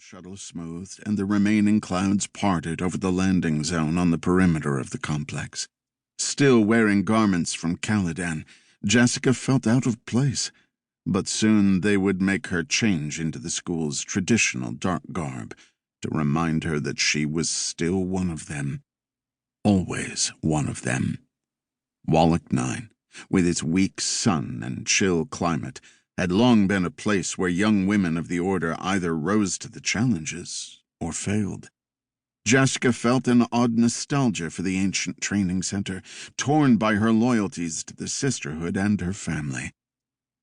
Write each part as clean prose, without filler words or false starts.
shuttle smoothed, and the remaining clouds parted over the landing zone on the perimeter of the complex. Still wearing garments from Caladan, Jessica felt out of place, but soon they would make her change into the school's traditional dark garb to remind her that she was still one of them. Always one of them. Wallach 9, with its weak sun and chill climate, had long been a place where young women of the Order either rose to the challenges or failed. Jessica felt an odd nostalgia for the ancient training center, torn by her loyalties to the Sisterhood and her family.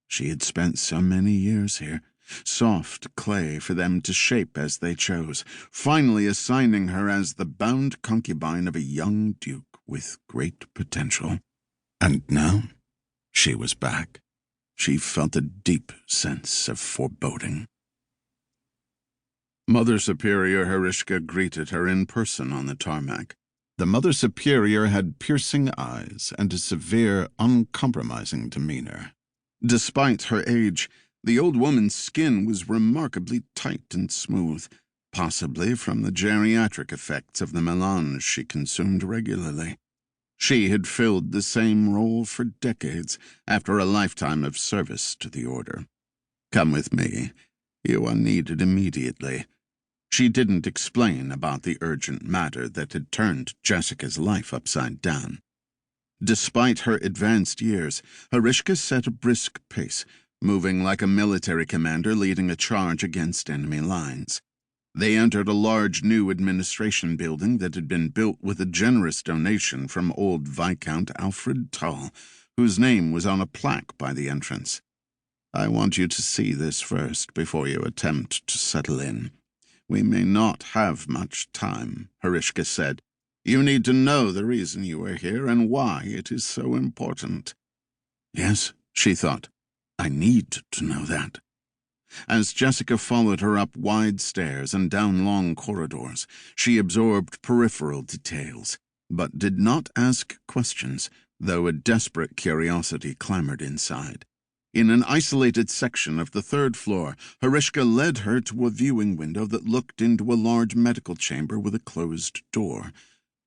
She had spent so many years here, soft clay for them to shape as they chose, finally assigning her as the bound concubine of a young duke with great potential. And now she was back. She felt a deep sense of foreboding. Mother Superior Herishka greeted her in person on the tarmac. The Mother Superior had piercing eyes and a severe, uncompromising demeanor. Despite her age, the old woman's skin was remarkably tight and smooth, possibly from the geriatric effects of the melange she consumed regularly. She had filled the same role for decades after a lifetime of service to the Order. "Come with me. You are needed immediately." She didn't explain about the urgent matter that had turned Jessica's life upside down. Despite her advanced years, Herishka set a brisk pace, moving like a military commander leading a charge against enemy lines. They entered a large new administration building that had been built with a generous donation from old Viscount Alfred Tull, whose name was on a plaque by the entrance. "I want you to see this first before you attempt to settle in. We may not have much time," Herishka said. "You need to know the reason you are here and why it is so important." Yes, she thought, I need to know that. As Jessica followed her up wide stairs and down long corridors, she absorbed peripheral details, but did not ask questions, though a desperate curiosity clamored inside. In an isolated section of the third floor, Herishka led her to a viewing window that looked into a large medical chamber with a closed door.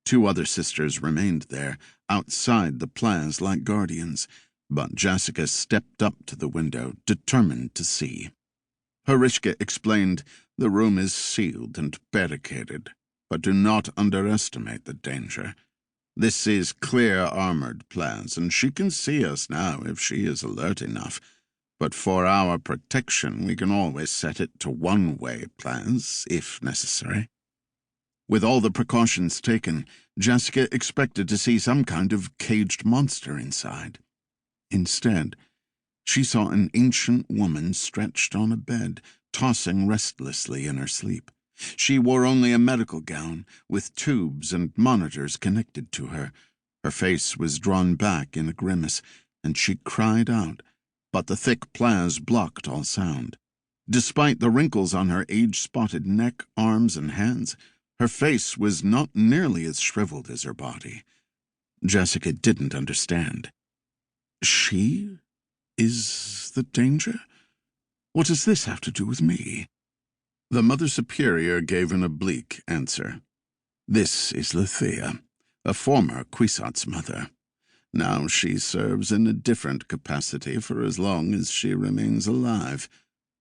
Two other sisters remained there, outside the plaza like guardians, but Jessica stepped up to the window, determined to see. Herishka explained, "The room is sealed and barricaded, but do not underestimate the danger. This is clear armored plaza, and she can see us now if she is alert enough. But for our protection, we can always set it to one-way plaza, if necessary." With all the precautions taken, Jessica expected to see some kind of caged monster inside. Instead, she saw an ancient woman stretched on a bed, tossing restlessly in her sleep. She wore only a medical gown, with tubes and monitors connected to her. Her face was drawn back in a grimace, and she cried out, but the thick plaza blocked all sound. Despite the wrinkles on her age-spotted neck, arms, and hands, her face was not nearly as shriveled as her body. Jessica didn't understand. She is the danger? What does this have to do with me? The Mother Superior gave an oblique answer. "This is Lethea, a former Kwisatz Mother. Now she serves in a different capacity for as long as she remains alive,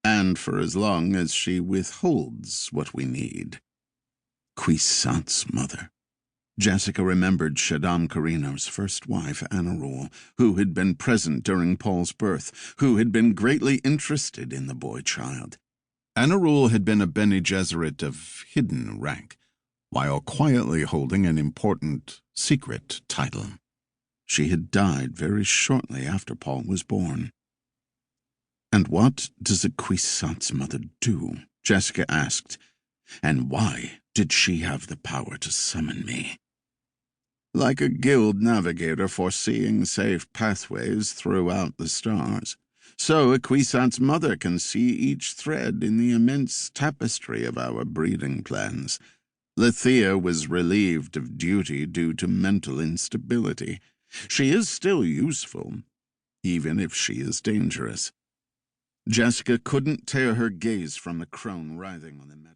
and for as long as she withholds what we need." Kwisatz Mother. Jessica remembered Shaddam Carino's first wife, Anarul, who had been present during Paul's birth, who had been greatly interested in the boy-child. Anarul had been a Bene Gesserit of hidden rank, while quietly holding an important, secret title. She had died very shortly after Paul was born. "And what does a Kwisatz Mother do?" Jessica asked. "And why did she have the power to summon me?" "Like a guild navigator foreseeing safe pathways throughout the stars, so a Kwisatz Mother can see each thread in the immense tapestry of our breeding plans. Lethea was relieved of duty due to mental instability. She is still useful, even if she is dangerous." Jessica couldn't tear her gaze from the crone writhing on the metal.